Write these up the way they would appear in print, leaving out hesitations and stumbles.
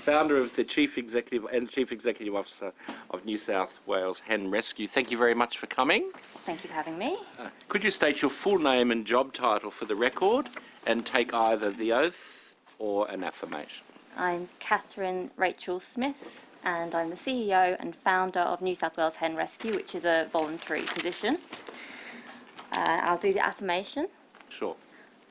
founder of the Chief Executive and Chief Executive Officer of New South Wales Hen Rescue. Thank you very much for coming. Thank you for having me. Could you state your full name and job title for the record and take either the oath or an affirmation? I'm Catherine Rachel Smith, and I'm the CEO and founder of New South Wales Hen Rescue, which is a voluntary position. I'll do the affirmation. Sure.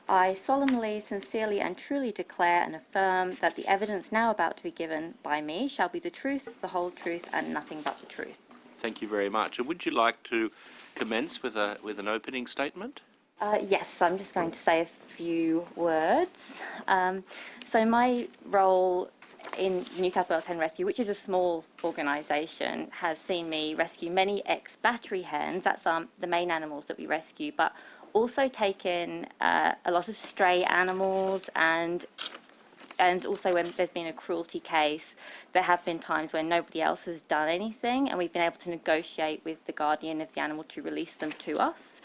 I solemnly, sincerely and truly declare and affirm that the evidence now about to be given by me shall be the truth, the whole truth and nothing but the truth. Thank you very much. And would you like to commence with an opening statement? Yes, I'm just going to say a few words. So my role in New South Wales Hen Rescue, which is a small organisation, has seen me rescue many ex-battery hens. That's the main animals that we rescue, but also take in a lot of stray animals, and also when there's been a cruelty case, there have been times when nobody else has done anything and we've been able to negotiate with the guardian of the animal to release them to us.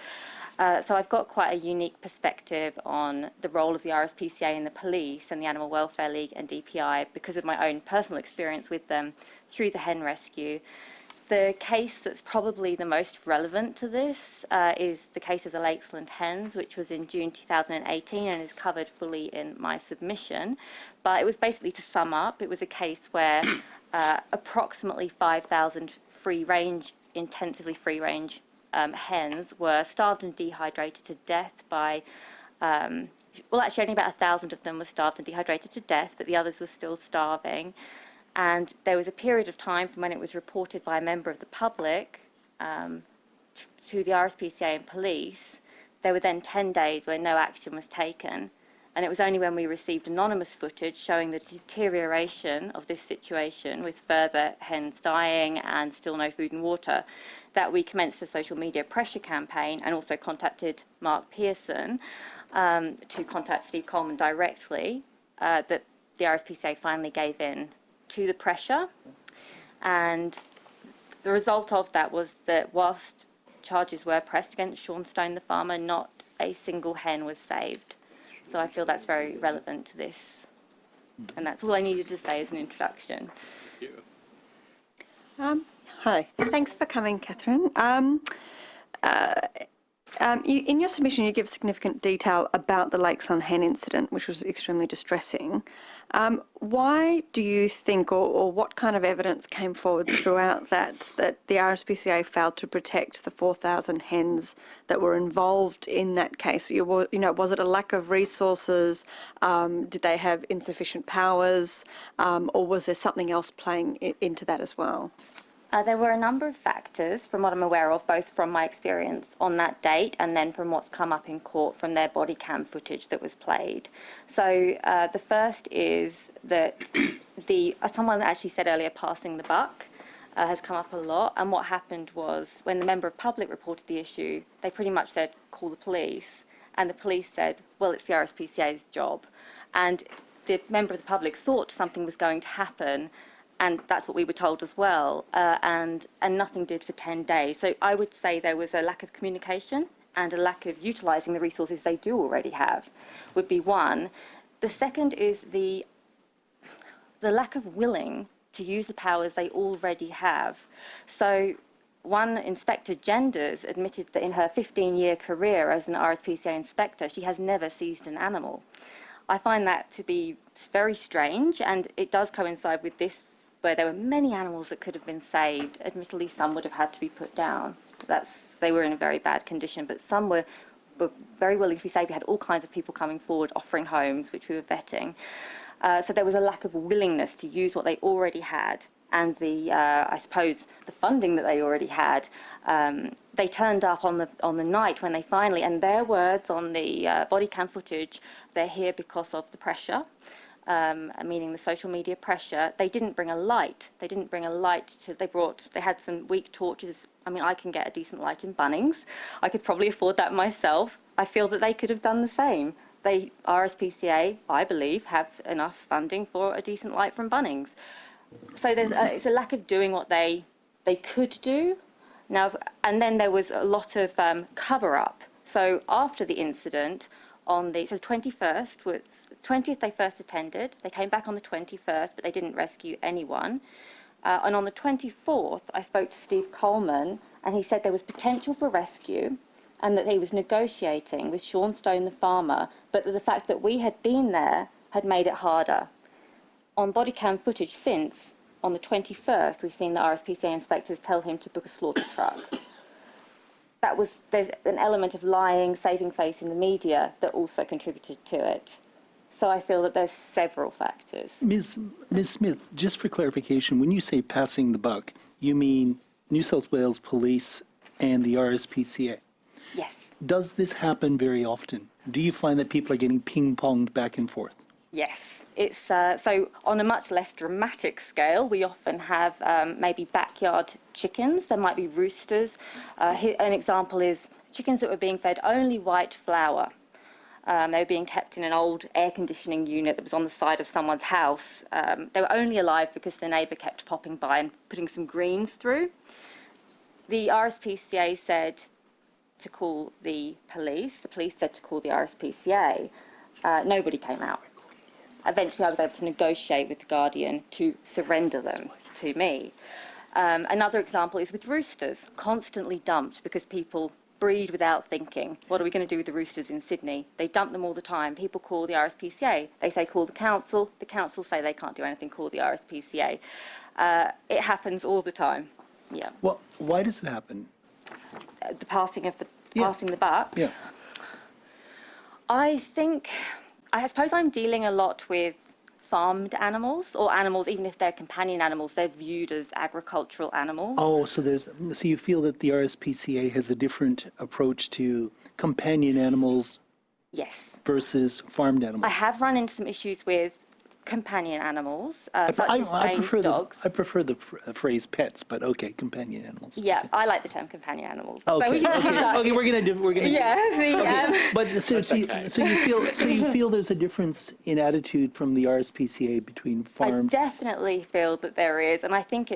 So I've got quite a unique perspective on the role of the RSPCA and the police and the Animal Welfare League and DPI because of my own personal experience with them through the hen rescue. The case that's probably the most relevant to this is the case of the Lakeland hens, which was in June 2018 and is covered fully in my submission. But it was basically, to sum up, it was a case where approximately 5,000 free-range, intensively free-range hens were starved and dehydrated to death by, well, actually only about 1,000 of them were starved and dehydrated to death, but the others were still starving. And there was a period of time from when it was reported by a member of the public to the RSPCA and police. There were then 10 days where no action was taken. And it was only when we received anonymous footage showing the deterioration of this situation with further hens dying and still no food and water that we commenced a social media pressure campaign and also contacted Mark Pearson to contact Steve Coleman directly, that the RSPCA finally gave in to the pressure. And the result of that was that whilst charges were pressed against Sean Stone, the farmer, not a single hen was saved. So I feel that's very relevant to this. And that's all I needed to say as an introduction. Thank you. Hi, thanks for coming, Catherine. In your submission, you give significant detail about the Lakeland hen incident, which was extremely distressing. Why do you think, or what kind of evidence came forward throughout that the RSPCA failed to protect the 4,000 hens that were involved in that case? Was it a lack of resources? Did they have insufficient powers? Or was there something else playing into that as well? There were a number of factors, from what I'm aware of, both from my experience on that date and then from what's come up in court from their body cam footage that was played. So the first is that someone actually said earlier, passing the buck, has come up a lot. And what happened was, when the member of public reported the issue, they pretty much said, call the police. And the police said, well, it's the RSPCA's job. And the member of the public thought something was going to happen, and that's what we were told as well, and nothing did for 10 days. So I would say there was a lack of communication and a lack of utilising the resources they do already have, would be one. The second is the lack of willing to use the powers they already have. So one inspector, Genders, admitted that in her 15-year career as an RSPCA inspector, she has never seized an animal. I find that to be very strange, and it does coincide with this, where there were many animals that could have been saved. Admittedly, some would have had to be put down. They were in a very bad condition, but some were very willing to be saved. We had all kinds of people coming forward offering homes, which we were vetting. So there was a lack of willingness to use what they already had, and I suppose the funding that they already had. They turned up on the night when they finally, and their words on the body cam footage, they're here because of the pressure. Meaning the social media pressure. They didn't bring a light. They had some weak torches. I mean, I can get a decent light in Bunnings. I could probably afford that myself. I feel that they could have done the same. RSPCA, I believe, have enough funding for a decent light from Bunnings. So it's a lack of doing what they could do. Now, and then there was a lot of cover-up. So after the incident, on the, so 21st was, 20th they first attended, they came back on the 21st, but they didn't rescue anyone. And on the 24th, I spoke to Steve Coleman, and he said there was potential for rescue and that he was negotiating with Sean Stone, the farmer, but that the fact that we had been there had made it harder. On body cam footage since, on the 21st, we've seen the RSPCA inspectors tell him to book a slaughter truck. There's an element of lying, saving face in the media that also contributed to it. So I feel that there's several factors. Ms. Smith, just for clarification, when you say passing the buck, you mean New South Wales Police and the RSPCA? Yes. Does this happen very often? Do you find that people are getting ping-ponged back and forth? Yes. It's so on a much less dramatic scale, we often have maybe backyard chickens. There might be roosters. An example is chickens that were being fed only white flour. They were being kept in an old air conditioning unit that was on the side of someone's house. They were only alive because the neighbour kept popping by and putting some greens through. The RSPCA said to call the police. The police said to call the RSPCA. Nobody came out. Eventually, I was able to negotiate with the Guardian to surrender them to me. Another example is with roosters, constantly dumped because people breed without thinking. What are we going to do with the roosters in Sydney? They dump them all the time. People call the RSPCA. They say call the council. The council say they can't do anything, call the RSPCA. It happens all the time. Yeah. Well, why does it happen? The passing the buck. Yeah. I suppose I'm dealing a lot with farmed animals, or animals, even if they're companion animals, they're viewed as agricultural animals. Oh, so you feel that the RSPCA has a different approach to companion animals Yes. versus farmed animals? I have run into some issues with companion animals, such as chained dogs. I prefer the phrase pets, but okay, companion animals. Yeah, Okay. I like the term companion animals. Okay. So we can use that. Okay, we're gonna. Yeah. But so you feel there's a difference in attitude from the RSPCA between I farm. definitely feel that there is, and I think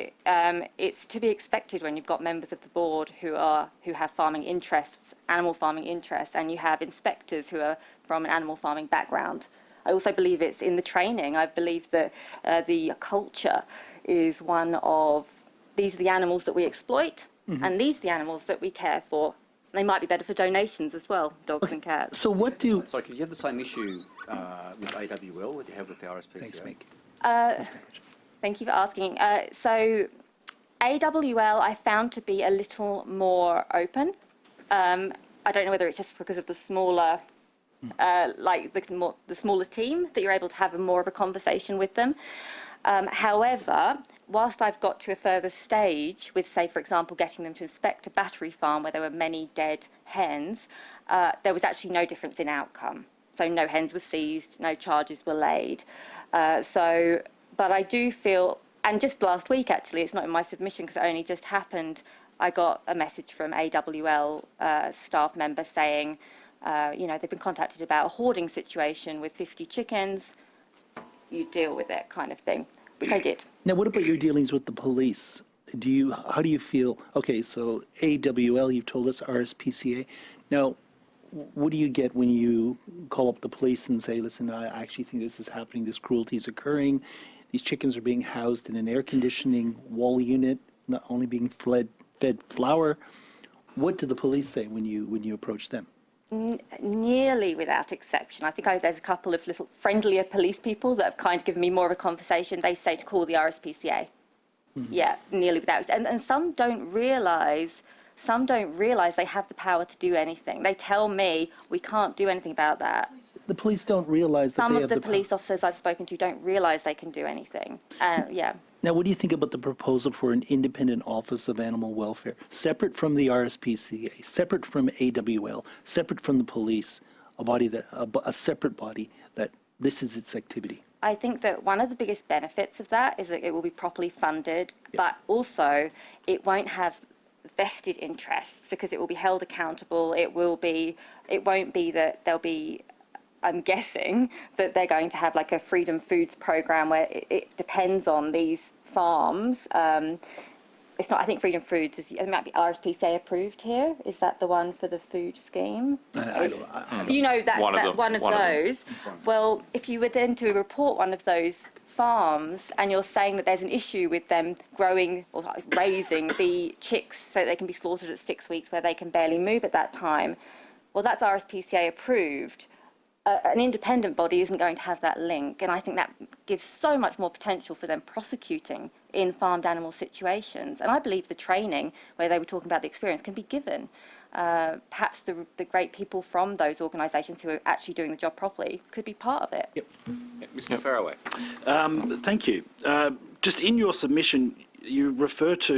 it's to be expected when you've got members of the board who have farming interests, animal farming interests, and you have inspectors who are from an animal farming background. I also believe it's in the training. I believe that the culture is one of, these are the animals that we exploit, and these are the animals that we care for. They might be better for donations as well, dogs and cats. So what do? Sorry, could you have the same issue with AWL that you have with the RSPCA? Thanks, Mick. Thank you for asking. So AWL I found to be a little more open. I don't know whether it's just because of the smaller, the smaller team that you're able to have more of a conversation with them. However, whilst I've got to a further stage with, say, for example, getting them to inspect a battery farm where there were many dead hens, there was actually no difference in outcome. So no hens were seized, no charges were laid. But I do feel, and just last week actually, it's not in my submission because it only just happened, I got a message from AWL staff member saying, they've been contacted about a hoarding situation with 50 chickens, you deal with it kind of thing, which I did. Now, what about your dealings with the police? How do you feel? Okay, so AWL, you've told us, RSPCA. Now, what do you get when you call up the police and say, listen, I actually think this is happening, this cruelty is occurring, these chickens are being housed in an air conditioning wall unit, not only being fed flour. What do the police say when you approach them? Nearly without exception. I think there's a couple of little friendlier police people that have kind of given me more of a conversation. They say to call the RSPCA. Yeah, nearly without. And some don't realise they have the power to do anything. They tell me we can't do anything about that. The police don't realize that Some they of have the the police officers I've spoken to don't realise they can do anything. Yeah. Now, what do you think about the proposal for an independent Office of Animal Welfare, separate from the RSPCA, separate from AWL, separate from the police, a separate body that this is its activity? I think that one of the biggest benefits of that is that it will be properly funded, but also it won't have vested interests because it will be held accountable. It won't be that there'll be, I'm guessing that they're going to have like a Freedom Foods program where it depends on these farms. it's not, I think Freedom Foods it might be RSPCA approved here. Is that the one for the food scheme? You know, One of them. one of One of them. those. Well, if you were then to report one of those farms and you're saying that there's an issue with them growing or raising the chicks so they can be slaughtered at 6 weeks where they can barely move at that time, well, that's RSPCA approved. An independent body isn't going to have that link, and I think that gives so much more potential for them prosecuting in farmed animal situations. And I believe the training, where they were talking about the experience, can be given. Perhaps the great people from those organisations who are actually doing the job properly could be part of it. Yep. Mr. Farraway. Thank you. Just in your submission, you refer to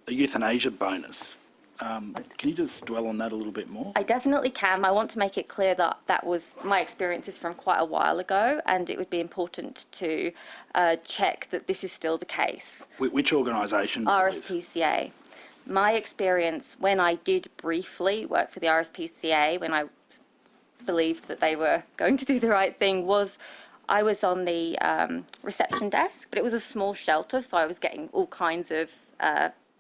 a euthanasia bonus. Can you just dwell on that a little bit more? I definitely can. I want to make it clear that that was my experiences from quite a while ago, and it would be important to check that this is still the case. Which organisations? RSPCA. My experience when I did briefly work for the RSPCA, when I believed that they were going to do the right thing, was I was on the reception desk, but it was a small shelter, so I was getting all kinds of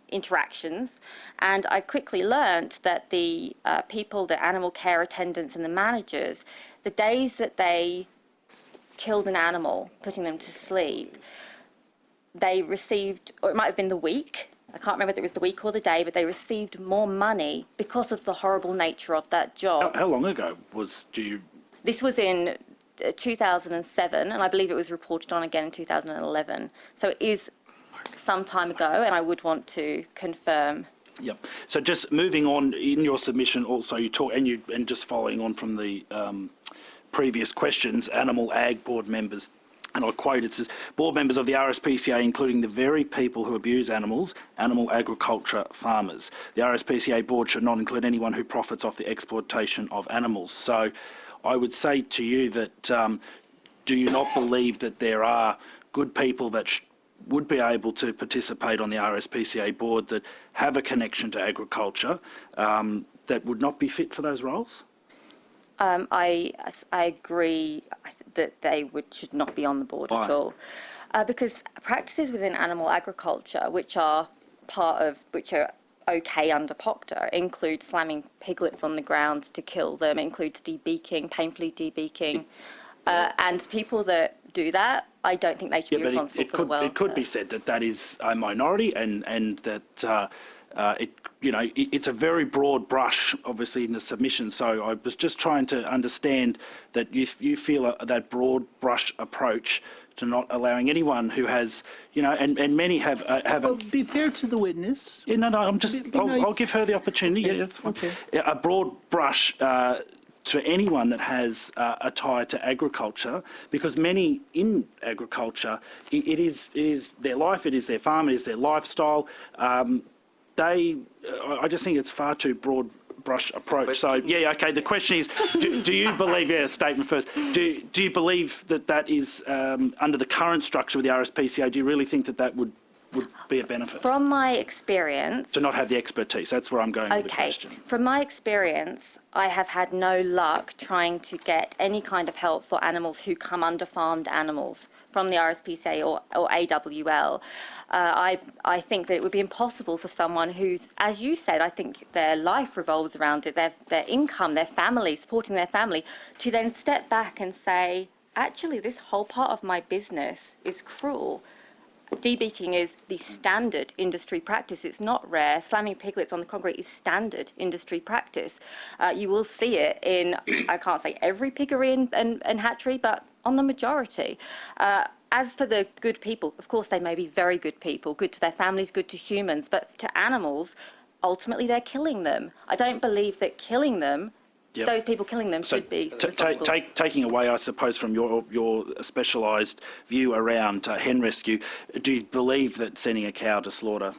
interactions, and I quickly learnt that the people, the animal care attendants and the managers, the days that they killed an animal, putting them to sleep, they received, or it might have been the week, I can't remember if it was the week or the day, but they received more money because of the horrible nature of that job. How long ago This was in 2007, and I believe it was reported on again in 2011. So it is some time ago, and I would want to confirm. Yep. So just moving on, in your submission also you talk, and just following on from the previous questions, animal ag board members, and I quote, it says, board members of the RSPCA, including the very people who abuse animals, animal agriculture farmers. The RSPCA board should not include anyone who profits off the exploitation of animals. So I would say to you that do you not believe that there are good people that would be able to participate on the RSPCA board that have a connection to agriculture that would not be fit for those roles? I agree that they should not be on the board at all, because practices within animal agriculture, which are okay under POCTA, include slamming piglets on the ground to kill them, includes debeaking, painfully debeaking, and people that do that, I don't think they should be responsible for the welfare. It could be said that that is a minority, and that it's a very broad brush, obviously, in the submission. So I was just trying to understand that you feel that broad brush approach to not allowing anyone who has, and many have. Well, be fair to the witness. Yeah, no, I'm just. Be nice. I'll give her the opportunity. Yeah, that's fine. Okay. Yeah, a broad brush. To anyone that has a tie to agriculture, because many in agriculture, it is their life, it is their farm, it is their lifestyle. I just think it's far too broad brush approach. So yeah, okay. The question is, do you believe? Yeah, statement first. Do you believe that is under the current structure of the RSPCA? Do you really think that would be a benefit? From my experience... To not have the expertise, that's where I'm going with the question. From my experience, I have had no luck trying to get any kind of help for animals who come under farmed animals from the RSPCA or AWL. I think that it would be impossible for someone who's, as you said, I think their life revolves around it, their income, their family, supporting their family, to then step back and say, actually, this whole part of my business is cruel. Debeaking is the standard industry practice. It's not rare. Slamming piglets on the concrete is standard industry practice. You will see it in, I can't say every piggery and hatchery, but on the majority. As for the good people, of course they may be very good people, good to their families, good to humans, but to animals, ultimately they're killing them. I don't believe that killing them, those people killing them, should be responsible. Taking away, I suppose, from your specialised view around hen rescue, do you believe that sending a cow to slaughter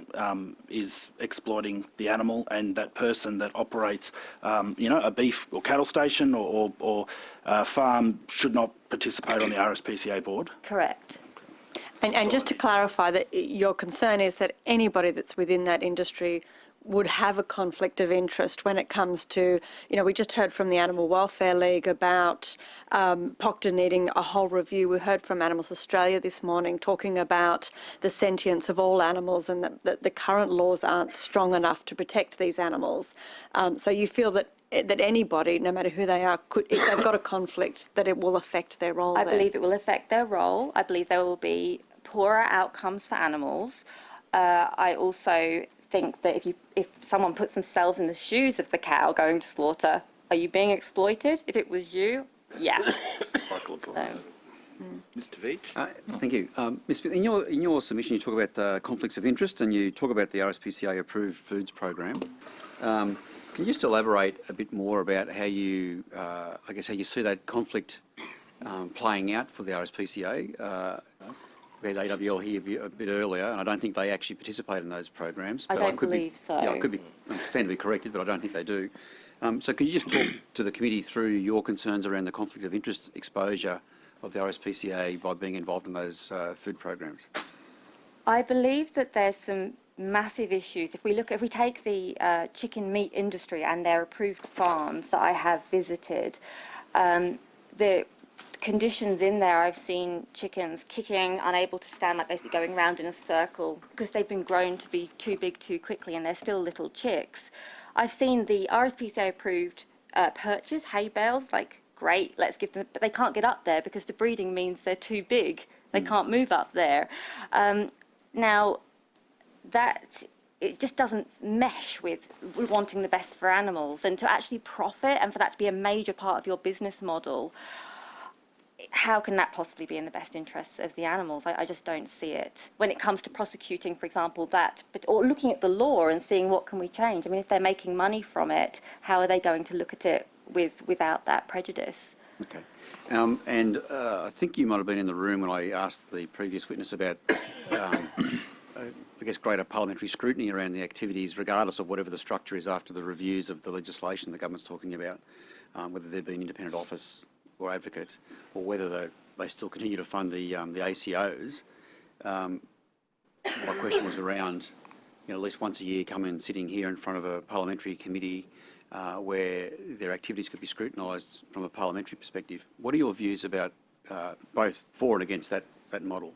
is exploiting the animal, and that person that operates, a beef or cattle station or farm should not participate on the RSPCA board? Correct. And just to clarify, that your concern is that anybody that's within that industry would have a conflict of interest when it comes to, we just heard from the Animal Welfare League about Proctor needing a whole review. We heard from Animals Australia this morning talking about the sentience of all animals and that the current laws aren't strong enough to protect these animals. So you feel that anybody, no matter who they are, could, if they've got a conflict, that it will affect their role I there. believe it will affect their role. I believe there will be poorer outcomes for animals. I also think that if someone puts themselves in the shoes of the cow going to slaughter, are you being exploited? If it was you, yeah. Mr. Veach? Thank you. Ms. Smith, in your submission, you talk about conflicts of interest and you talk about the RSPCA approved foods program. Can you just elaborate a bit more about how you, how you see that conflict playing out for the RSPCA? We had AWL here a bit earlier, and I don't think they actually participate in those programs. I don't believe so. Yeah, I stand to be corrected, but I don't think they do. So can you just talk to the committee through your concerns around the conflict of interest exposure of the RSPCA by being involved in those food programs? I believe that there's some massive issues. If we take the chicken meat industry and their approved farms that I have visited, the conditions in there, I've seen chickens kicking, unable to stand, like basically going round in a circle because they've been grown to be too big too quickly and they're still little chicks. I've seen the RSPCA approved perches, hay bales, like great, let's give them, but they can't get up there because the breeding means they're too big. They can't move up there. Now, it just doesn't mesh with wanting the best for animals, and to actually profit and for that to be a major part of your business model, how can that possibly be in the best interests of the animals? I just don't see it. When it comes to prosecuting, for example, or looking at the law and seeing what can we change. I mean, if they're making money from it, how are they going to look at it without that prejudice? Okay. And I think you might have been in the room when I asked the previous witness about, greater parliamentary scrutiny around the activities, regardless of whatever the structure is after the reviews of the legislation the government's talking about, whether there be an independent office or advocate, or whether they still continue to fund the ACOs. My question was around, at least once a year, sitting here in front of a parliamentary committee where their activities could be scrutinised from a parliamentary perspective. What are your views about both for and against that model?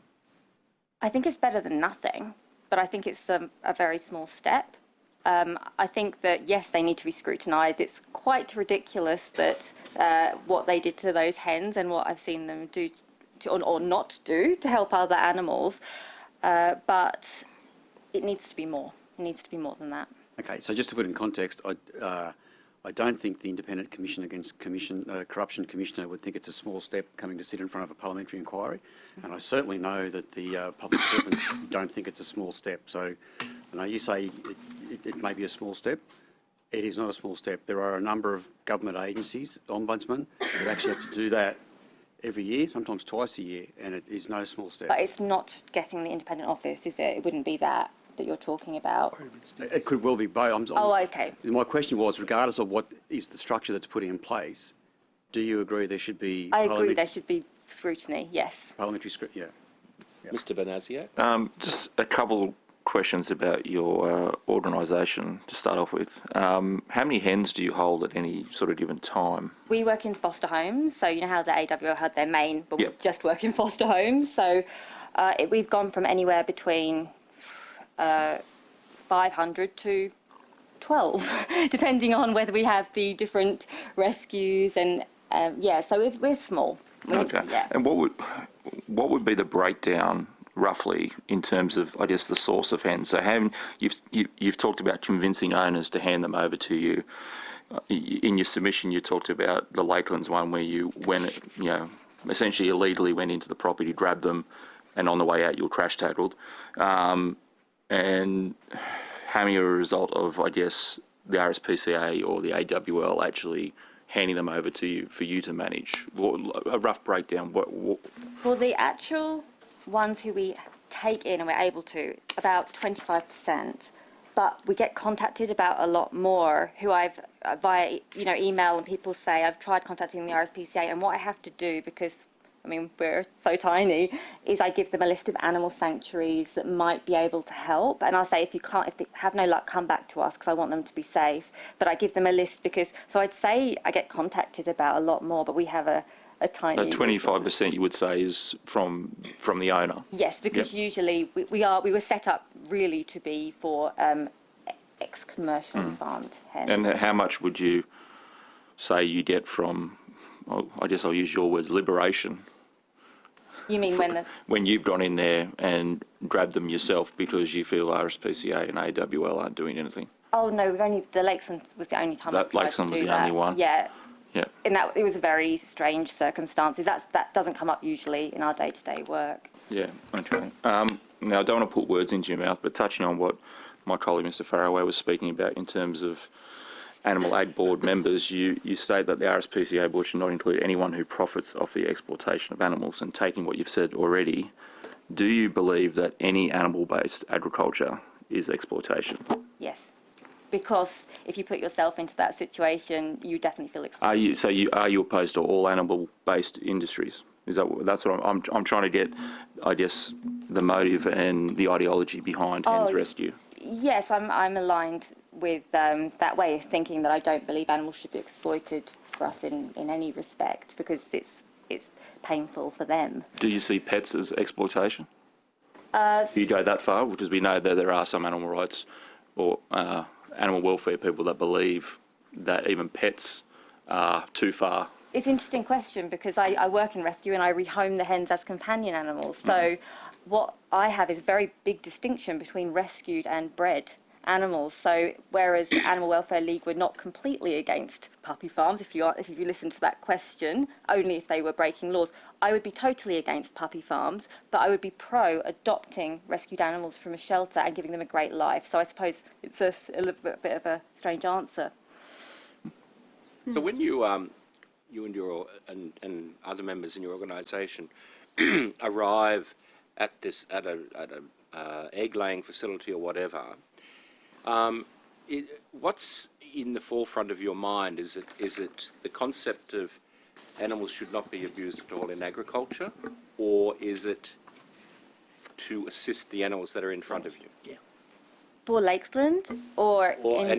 I think it's better than nothing, but I think it's a very small step. I think that, yes, they need to be scrutinised. It's quite ridiculous that what they did to those hens and what I've seen them do or not do to help other animals, but it needs to be more. It needs to be more than that. Okay, so just to put in context, I don't think the Independent Commission Against Corruption Commissioner would think it's a small step coming to sit in front of a parliamentary inquiry, and I certainly know that the public servants don't think it's a small step. So, you say it may be a small step. It is not a small step. There are a number of government agencies, ombudsmen, that actually have to do that every year, sometimes twice a year, and it is no small step. But it's not getting the independent office, is it? It wouldn't be that you're talking about. It could well be both. Okay. My question was, regardless of what is the structure that's put in place, do you agree there should be... I agree there should be scrutiny, yes. Parliamentary scrutiny, yeah. Mr. Benazia? Just a couple questions about your organisation to start off with. How many hens do you hold at any sort of given time? We work in foster homes, so you know how the AWL had their main, but Yep. we just work in foster homes. So we've gone from anywhere between 500 to 12, depending on whether we have the different rescues and so we're small. Okay. Yeah. And what would be the breakdown roughly in terms of, I guess, the source of hens? So you've talked about convincing owners to hand them over to you. In your submission, you talked about the Lakelands one where you went, essentially illegally went into the property, grabbed them, and on the way out you were crash tackled. And how many are a result of, I guess, the RSPCA or the AWL actually handing them over to you for you to manage? A rough breakdown. For the actual ones who we take in and we're able to, about 25%. But we get contacted about a lot more who I've via email, and people say I've tried contacting the RSPCA, and what I have to do, because I mean, we're so tiny, is I give them a list of animal sanctuaries that might be able to help. And I'll say, if they have no luck, come back to us, because I want them to be safe. But I give them a list because, so I'd say I get contacted about a lot more, but we have a tiny... So 25% you would say is from the owner? Yes, because Yep. usually we were set up really to be for ex-commercially farmed hens. And how much would you say you get from, well, I guess I'll use your words, liberation? You mean When you've gone in there and grabbed them yourself because you feel RSPCA and AWL aren't doing anything? Oh no, the Lakesland was the only time I tried to do that. Lakesland was the only one? Yeah. Yeah. And it was a very strange circumstances. That doesn't come up usually in our day-to-day work. Yeah, okay. Now, I don't want to put words into your mouth, but touching on what my colleague, Mr. Farraway, was speaking about in terms of Animal Ag Board members, you state that the RSPCA Board should not include anyone who profits off the exploitation of animals. And taking what you've said already, do you believe that any animal-based agriculture is exploitation? Yes. Because if you put yourself into that situation, you definitely feel exploited. Are you opposed to all animal-based industries? That's what I'm trying to get, I guess, the motive and the ideology behind Hens Rescue. Yes, I'm aligned with that way of thinking, that I don't believe animals should be exploited for us in any respect, because it's painful for them. Do you see pets as exploitation? Do you go that far? Because we know that there are some animal rights or animal welfare people that believe that even pets are too far. It's an interesting question, because I work in rescue and I rehome the hens as companion animals. So what I have is a very big distinction between rescued and bred animals. So whereas the Animal Welfare League were not completely against puppy farms, if you listen to that question, only if they were breaking laws, I would be totally against puppy farms, but I would be pro adopting rescued animals from a shelter and giving them a great life. So I suppose it's a little bit of a strange answer. So when you and your and other members in your organisation arrive at a egg laying facility or whatever, what's in the forefront of your mind? Is it the concept of animals should not be abused at all in agriculture, or is it to assist the animals that are in front of you? Yeah. For Lakesland, or in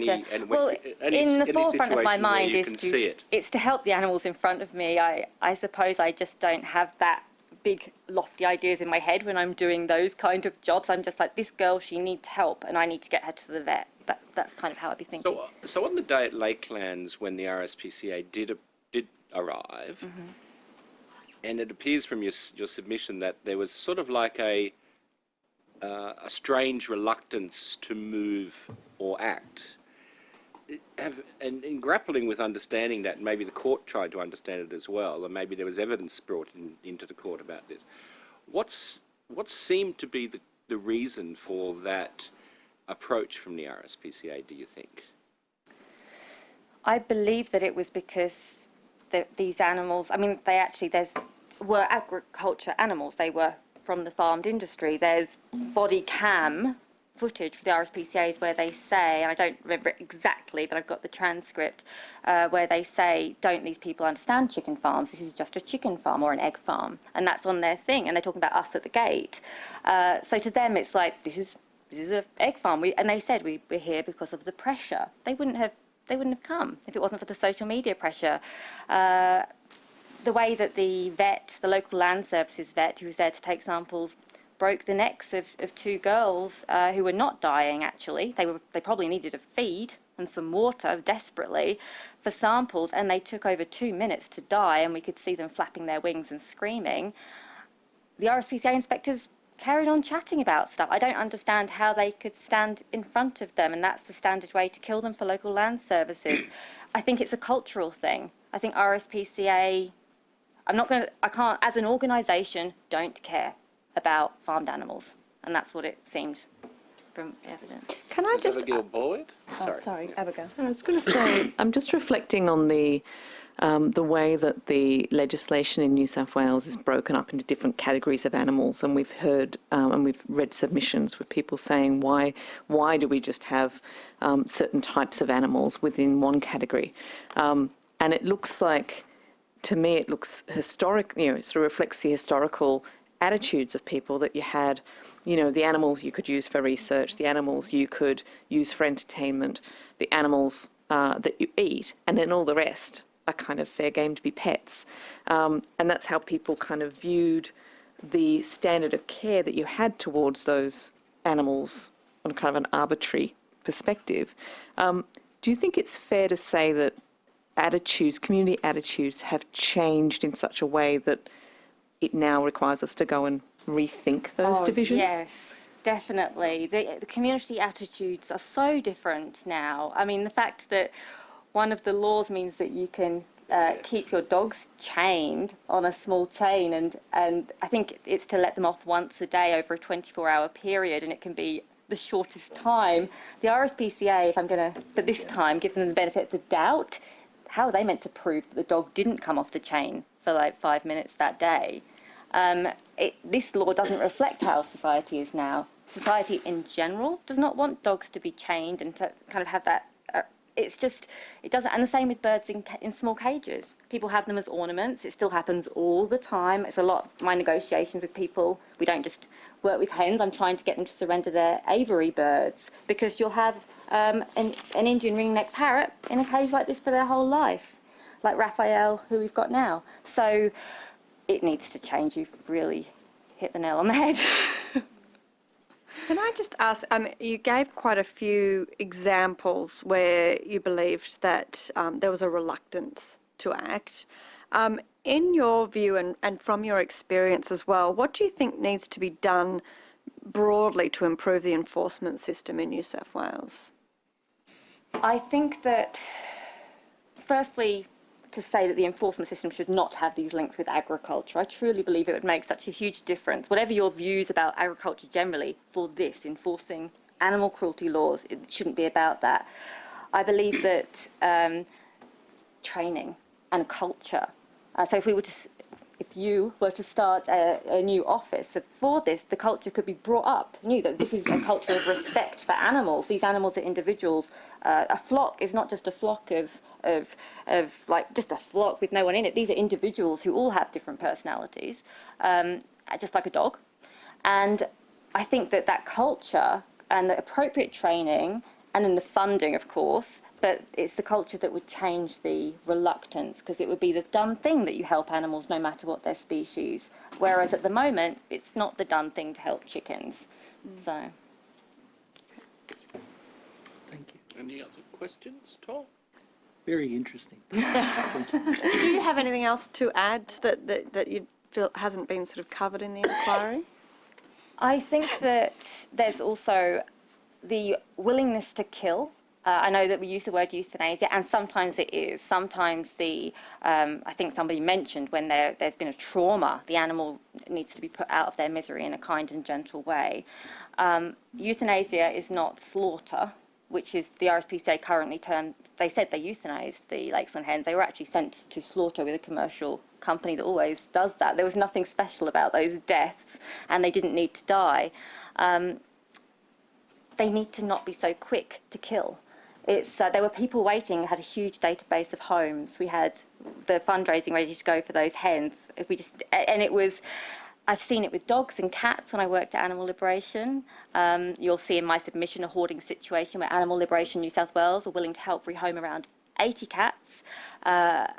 the forefront of my mind it's to help the animals in front of me. I suppose I just don't have that big lofty ideas in my head when I'm doing those kind of jobs. I'm just like, this girl, she needs help and I need to get her to the vet. That's kind of how I'd be thinking. So on the day at Lakelands when the RSPCA did arrive, and it appears from your submission that there was sort of like a strange reluctance to move or act. And in grappling with understanding that, maybe the court tried to understand it as well, and maybe there was evidence brought into the court about this. What seemed to be the reason for that approach from the RSPCA, do you think? I believe that it was because these animals, I mean, were agriculture animals. They were from the farmed industry. There's body cam footage for the RSPCAs where they say, and I don't remember it exactly, but I've got the transcript, where they say, don't these people understand chicken farms? This is just a chicken farm or an egg farm. And that's on their thing, and they're talking about us at the gate. So to them, it's like, this is an egg farm. And they said, we're here because of the pressure. They wouldn't have come if it wasn't for the social media pressure. The way that the local land services vet who was there to take samples, broke the necks of two girls who were not dying, actually. They probably needed a feed and some water desperately for samples, and they took over 2 minutes to die, and we could see them flapping their wings and screaming. The RSPCA inspectors carried on chatting about stuff. I don't understand how they could stand in front of them, and that's the standard way to kill them for local land services. I think it's a cultural thing. I think RSPCA, I can't, as an organisation, don't care about farmed animals, and that's what it seemed from evidence. Can I just... Abigail Boyd? Sorry, Abigail. I was going to say, I'm just reflecting on the way that the legislation in New South Wales is broken up into different categories of animals, and we've heard and we've read submissions with people saying, why do we just have certain types of animals within one category? And it looks like to me, it looks historic, it sort of reflects the historical attitudes of people that you had, the animals you could use for research, the animals you could use for entertainment, the animals that you eat, and then all the rest are kind of fair game to be pets. And that's how people kind of viewed the standard of care that you had towards those animals on kind of an arbitrary perspective. Do you think it's fair to say that community attitudes have changed in such a way that it now requires us to go and rethink those divisions? Yes, definitely. The community attitudes are so different now. I mean, the fact that one of the laws means that you can keep your dogs chained on a small chain, and I think it's to let them off once a day over a 24-hour period, and it can be the shortest time. The RSPCA, if I'm going to, for this time, give them the benefit of the doubt, how are they meant to prove that the dog didn't come off the chain for like 5 minutes that day? This law doesn't reflect how society is now. Society in general does not want dogs to be chained and to kind of have that. It doesn't. And the same with birds in small cages. People have them as ornaments. It still happens all the time. It's a lot of my negotiations with people. We don't just work with hens. I'm trying to get them to surrender their aviary birds, because you'll have an Indian ring-necked parrot in a cage like this for their whole life, like Raphael, who we've got now. So it needs to change. You've really hit the nail on the head. Can I just ask, you gave quite a few examples where you believed that there was a reluctance to act. In your view and from your experience as well, what do you think needs to be done broadly to improve the enforcement system in New South Wales? I think that, firstly, to say that the enforcement system should not have these links with agriculture. I truly believe it would make such a huge difference. Whatever your views about agriculture generally, for this, enforcing animal cruelty laws, it shouldn't be about that. I believe that training and culture. So if you were to start a new office for this, the culture could be brought up. You know, that this is a culture of respect for animals. These animals are individuals. A flock is not just a flock of like just a flock with no one in it. These are individuals who all have different personalities, just like a dog. And I think that culture and the appropriate training, and then the funding, of course, but it's the culture that would change the reluctance, because it would be the done thing that you help animals no matter what their species. Whereas at the moment, it's not the done thing to help chickens. So. Thank you. Any other questions, Tom? Very interesting. Do you have anything else to add that you feel hasn't been sort of covered in the inquiry? I think that there's also the willingness to kill. I know that we use the word euthanasia, and sometimes it is. Sometimes I think somebody mentioned when there's been a trauma, the animal needs to be put out of their misery in a kind and gentle way. Euthanasia is not slaughter, which is the RSPCA currently termed. They said they euthanized the Lakesland hens. They were actually sent to slaughter with a commercial company that always does that. There was nothing special about those deaths, and they didn't need to die. They need to not be so quick to kill. There were people waiting. We had a huge database of homes. We had the fundraising ready to go for those hens. I've seen it with dogs and cats when I worked at Animal Liberation. You'll see in my submission a hoarding situation where Animal Liberation New South Wales were willing to help rehome around 80 cats. And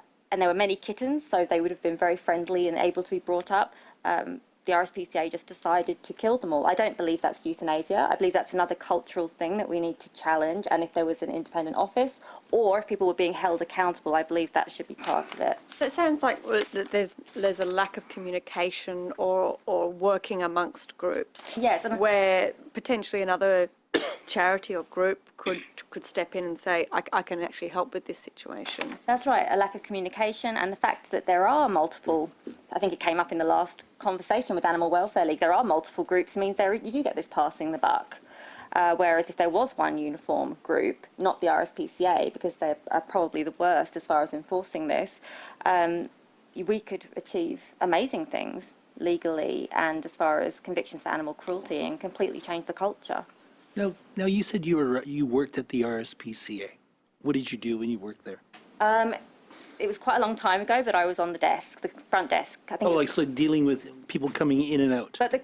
there were many kittens, so they would have been very friendly and able to be brought up. The RSPCA just decided to kill them all. I don't believe that's euthanasia. I believe that's another cultural thing that we need to challenge. And if there was an independent office, or if people were being held accountable, I believe that should be part of it. So it sounds like there's a lack of communication or working amongst groups. Yes. Where potentially another charity or group could step in and say, I can actually help with this situation. That's right, a lack of communication, and the fact that there are multiple, I think it came up in the last conversation with Animal Welfare League, there are multiple groups, means you do get this passing the buck. Whereas if there was one uniform group, not the RSPCA, because they are probably the worst as far as enforcing this, we could achieve amazing things legally and as far as convictions for animal cruelty and completely change the culture. Now you said you worked at the RSPCA. What did you do when you worked there? it was quite a long time ago, but I was on the desk, the front desk. I think. Oh, it like was- so dealing with people coming in and out. But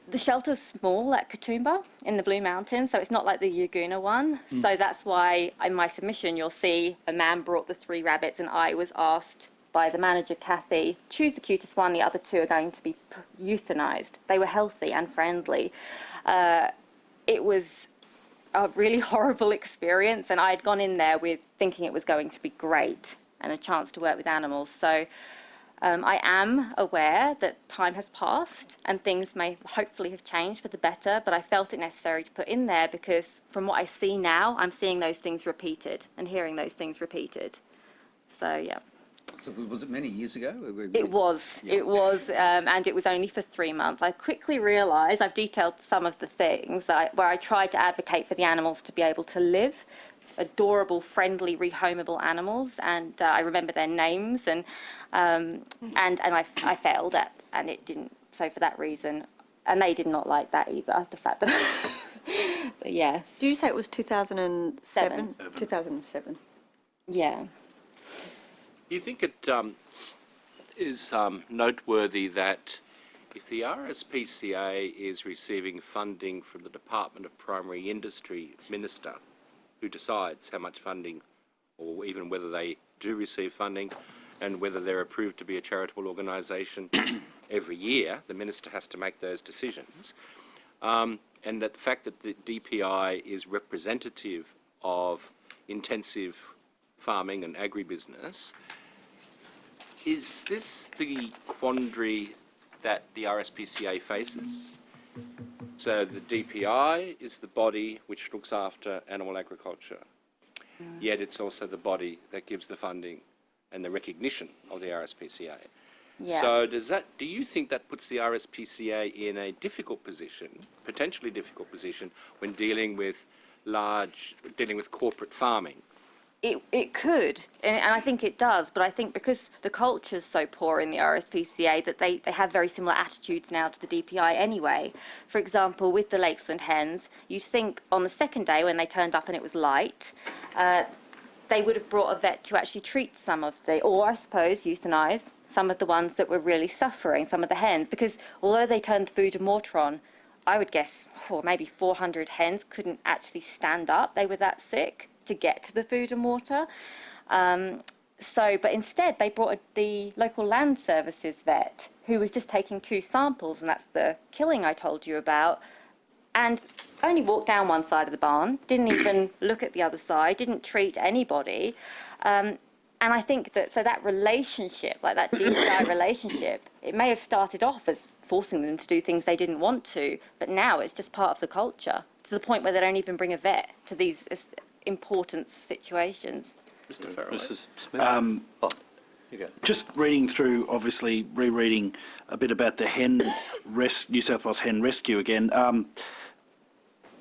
the shelter's small at Katoomba in the Blue Mountains, so it's not like the Yaguna one. So that's why in my submission you'll see a man brought the 3 rabbits, and I was asked by the manager, Kathy, choose the cutest one, the other 2 are going to be euthanized. They were healthy and friendly. It was a really horrible experience, and I'd gone in there with thinking it was going to be great and a chance to work with animals. So I am aware that time has passed and things may hopefully have changed for the better, but I felt it necessary to put in there because from what I see now, I'm seeing those things repeated and hearing those things repeated. So, yeah. So was it many years ago? It was, and it was only for 3 months. I quickly realised, I've detailed some of the things where I tried to advocate for the animals to be able to live, adorable, friendly, rehomable animals, and I remember their names, and I failed at, and it didn't. So for that reason, and they did not like that either. The fact that, so yes, Did you say it was 2007? 2007. yeah. Do you think it is noteworthy that if the RSPCA is receiving funding from the Department of Primary Industry Minister, who decides how much funding or even whether they do receive funding and whether they're approved to be a charitable organisation every year, the Minister has to make those decisions, and that the fact that the DPI is representative of intensive farming and agribusiness, is this the quandary that the RSPCA faces? So the DPI is the body which looks after animal agriculture, yet it's also the body that gives the funding and the recognition of the RSPCA. Yeah. So do you think that puts the RSPCA in a difficult position, potentially difficult position, when dealing with corporate farming? It could, and I think it does, but I think because the culture's so poor in the RSPCA that they have very similar attitudes now to the DPI anyway. For example, with the Lakesland hens, you'd think on the second day when they turned up and it was light, they would have brought a vet to actually treat some of or I suppose euthanize some of the ones that were really suffering, some of the hens, because although they turned the food and water on, I would guess maybe 400 hens couldn't actually stand up. They were that sick to get to the food and water. But instead they brought the local land services vet who was just taking 2 samples, and that's the killing I told you about, and only walked down one side of the barn, didn't even look at the other side, didn't treat anybody. And I think that relationship, like that DPI relationship, it may have started off as forcing them to do things they didn't want to, but now it's just part of the culture, to the point where they don't even bring a vet to these important situations. Mr. Farrell? Mrs. Smith? You go. Just reading through, obviously rereading a bit about the New South Wales Hen Rescue again.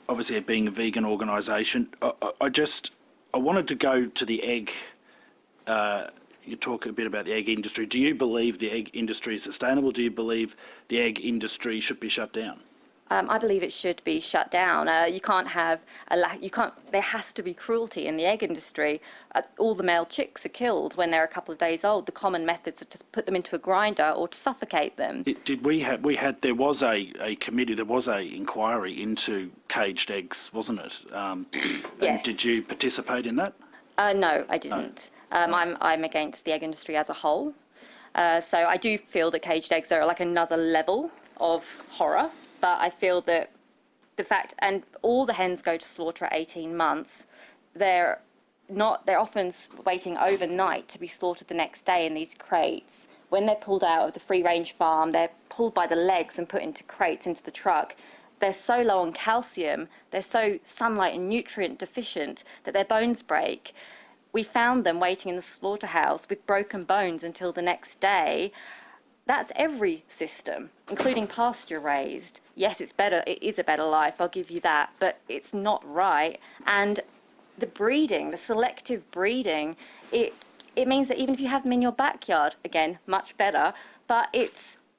Obviously, it being a vegan organisation, I wanted to go to the egg. You talk a bit about the egg industry. Do you believe the egg industry is sustainable? Do you believe the egg industry should be shut down? I believe it should be shut down. You can't have there has to be cruelty in the egg industry. All the male chicks are killed when they're a couple of days old. The common methods are to put them into a grinder or to suffocate them. There was a committee, there was a inquiry into caged eggs, wasn't it? Yes. Did you participate in that? No, I didn't. I'm against the egg industry as a whole. So I do feel that caged eggs are like another level of horror. But I feel that the fact, and all the hens go to slaughter at 18 months, they're often waiting overnight to be slaughtered the next day in these crates. When they're pulled out of the free range farm, they're pulled by the legs and put into crates into the truck. They're so low on calcium, they're so sunlight and nutrient deficient that their bones break. We found them waiting in the slaughterhouse with broken bones until the next day. That's every system, including pasture raised. Yes, it's better. It is a better life. I'll give you that. But it's not right. And the breeding, the selective breeding, it means that even if you have them in your backyard, again, much better. But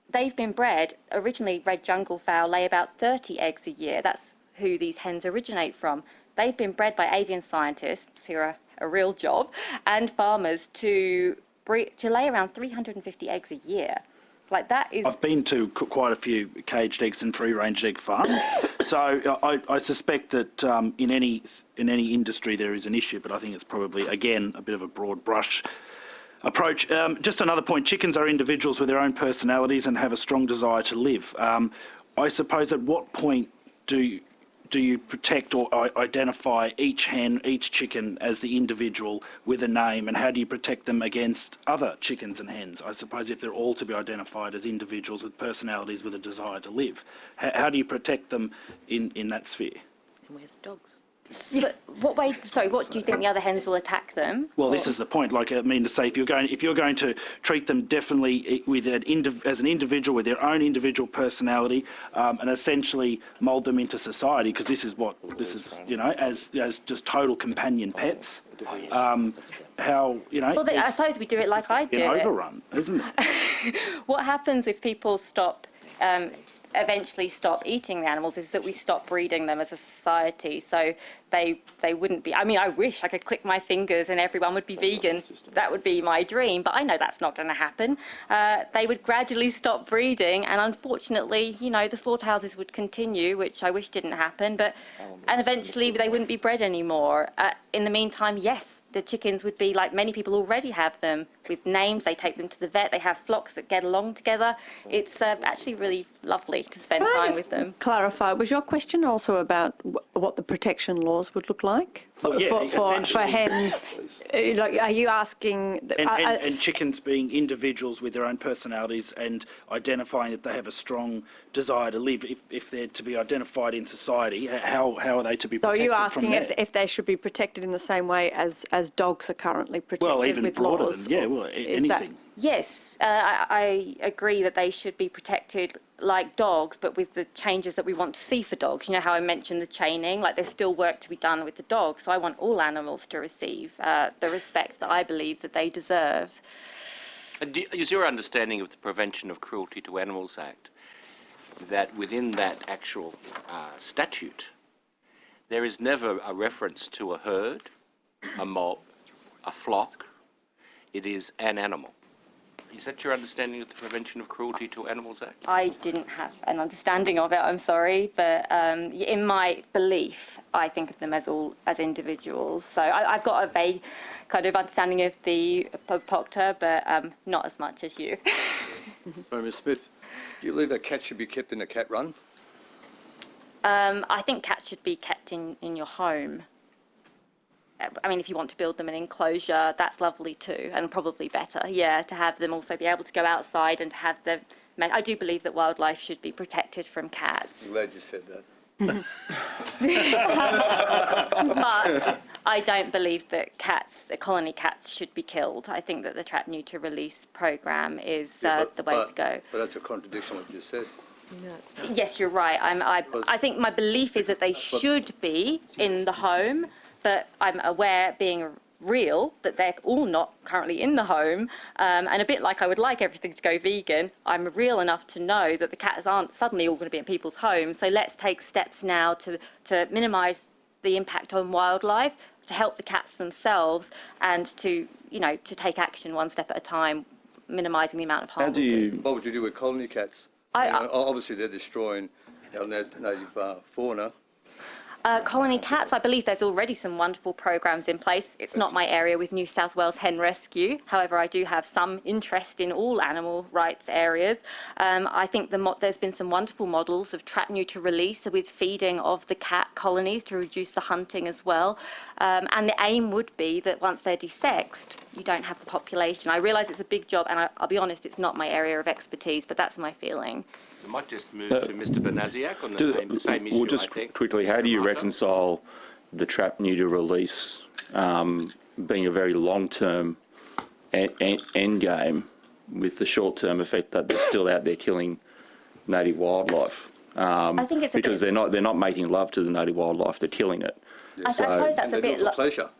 they've been bred. Originally, red jungle fowl lay about 30 eggs a year. That's who these hens originate from. They've been bred by avian scientists, who are a real job, and farmers to lay around 350 eggs a year. Like that is. I've been to quite a few caged eggs and free-range egg farms, so I suspect that in any industry there is an issue, but I think it's probably, again, a bit of a broad brush approach. Just another point, chickens are individuals with their own personalities and have a strong desire to live. I suppose at what point do you protect or identify each hen, each chicken as the individual with a name, and how do you protect them against other chickens and hens? I suppose if they're all to be identified as individuals with personalities with a desire to live, how do you protect them in that sphere? And where's dogs? But what way? Sorry, what do you think the other hens will attack them? Well, this is the point. Like, I mean to say, if you're going to treat them definitely with as an individual with their own individual personality, and essentially mould them into society, because this is, you know, as just total companion pets. How, you know? Well, I suppose we do it like I do an it. overrun, isn't it? What happens if people eventually stop eating the animals is that we stop breeding them as a society. So they wouldn't be, I mean, I wish I could click my fingers and everyone would be vegan. That would be my dream, but I know that's not going to happen. They would gradually stop breeding, and unfortunately, you know, the slaughterhouses would continue, which I wish didn't happen, and eventually they wouldn't be bred anymore. In the meantime, yes, the chickens would be like many people already have them, with names. They take them to the vet. They have flocks that get along together. It's actually really lovely to spend time with them. Clarify, was your question also about what the protection laws would look like for hens? Like, are you asking? And chickens being individuals with their own personalities and identifying that they have a strong desire to live. If they're to be identified in society, how are they to be protected? So are you asking from that? if they should be protected in the same way as dogs are currently protected Well, even with broader laws? than, yeah, well, anything. Yes, I agree that they should be protected like dogs, but with the changes that we want to see for dogs. You know how I mentioned the chaining? Like, there's still work to be done with the dogs. So I want all animals to receive the respect that I believe that they deserve. And is your understanding of the Prevention of Cruelty to Animals Act that within that actual statute, there is never a reference to a herd, a mob, a flock? It is an animal. Is that your understanding of the Prevention of Cruelty to Animals Act? I didn't have an understanding of it, I'm sorry, but in my belief, I think of them as all as individuals. So I've got a vague kind of understanding of POCTA, but not as much as you. Sorry, Ms. Smith, do you believe that cats should be kept in a cat run? I think cats should be kept in your home. I mean, if you want to build them an enclosure, that's lovely too, and probably better, yeah, to have them also be able to go outside and to have them. I do believe that wildlife should be protected from cats. I'm glad you said that. But I don't believe that colony cats should be killed. I think that the trap, neuter, release program is the way to go. But that's a contradiction what you said. No, it's not. Yes, you're right. I think my belief is that they should be in the home, but I'm aware, being real, that they're all not currently in the home. And a bit like I would like everything to go vegan, I'm real enough to know that the cats aren't suddenly all going to be in people's homes. So let's take steps now to minimise the impact on wildlife, to help the cats themselves, and to take action one step at a time, minimising the amount of harm. What would you do with colony cats? Obviously, they're destroying our native fauna. Colony cats, I believe there's already some wonderful programs in place. It's not my area with New South Wales Hen Rescue. However, I do have some interest in all animal rights areas. I think there's been some wonderful models of trap, neuter, release with feeding of the cat colonies to reduce the hunting as well. And the aim would be that once they're desexed, you don't have the population. I realise it's a big job, and I'll be honest, it's not my area of expertise, but that's my feeling. I might just move to Mr. Bernasiak on the same issue, Well, just I think. quickly, how do you reconcile the trap, neuter, release being a very long-term end game with the short-term effect that they're still out there killing native wildlife? I think it's because they're not making love to the native wildlife; they're killing it. I suppose that's a bit. Pleasure.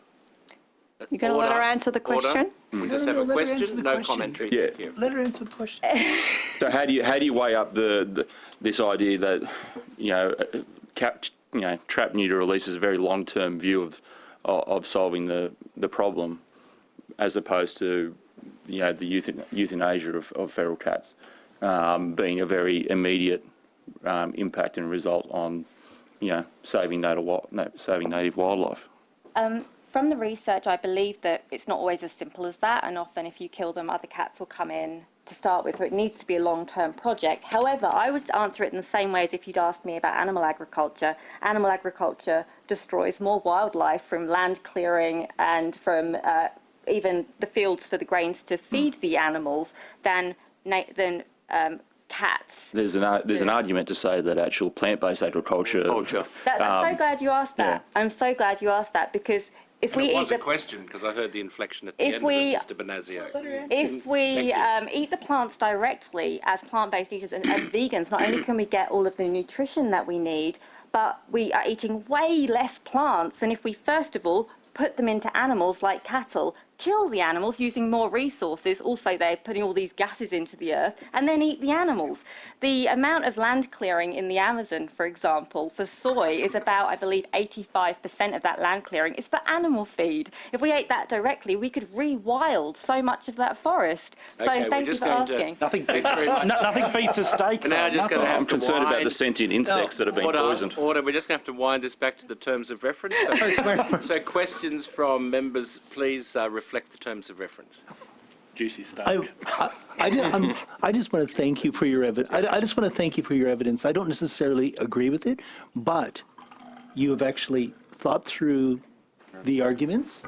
You're going to let her answer the question? We just have a question, no commentary. Yeah. Thank you. Let her answer the question. So how do you weigh up this idea that trap, neuter, release is a very long-term view of solving the problem, as opposed to the euthanasia of feral cats being a very immediate impact and result on, saving native wildlife. From the research, I believe that it's not always as simple as that, and often if you kill them, other cats will come in to start with, so it needs to be a long-term project. However, I would answer it in the same way as if you'd asked me about animal agriculture. Animal agriculture destroys more wildlife from land clearing and from even the fields for the grains to feed the animals than cats. There's an argument to say that actual plant-based agriculture. I'm so glad you asked that. Yeah. I'm so glad you asked that, because if we it eat was the a question because I heard the inflection at the If end we- of it, Mr. Benazio. If we eat the plants directly as plant-based eaters and as vegans, not only can we get all of the nutrition that we need, but we are eating way less plants than if we first of all put them into animals like cattle, kill the animals using more resources, also they're putting all these gases into the earth, and then eat the animals. The amount of land clearing in the Amazon, for example, for soy is about, I believe, 85% of that land clearing is for animal feed. If we ate that directly, we could rewild so much of that forest. So Okay, we're thank you just for going to- asking. Nothing Thanks very much. nothing beats a steak. We're now though, just going to nothing. have I'm to concerned about wind- the sentient insects that have been poisoned. Order. We're just going to have to wind this back to the terms of reference. So questions from members, please reflect the terms of reference. Juicy steak. I just want to thank you for your evidence. I just want to thank you for your evidence. I don't necessarily agree with it, but you have actually thought through the arguments.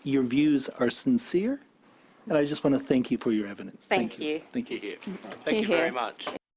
Your views are sincere, and I just want to thank you for your evidence. Thank you. Thank you. Thank you very much.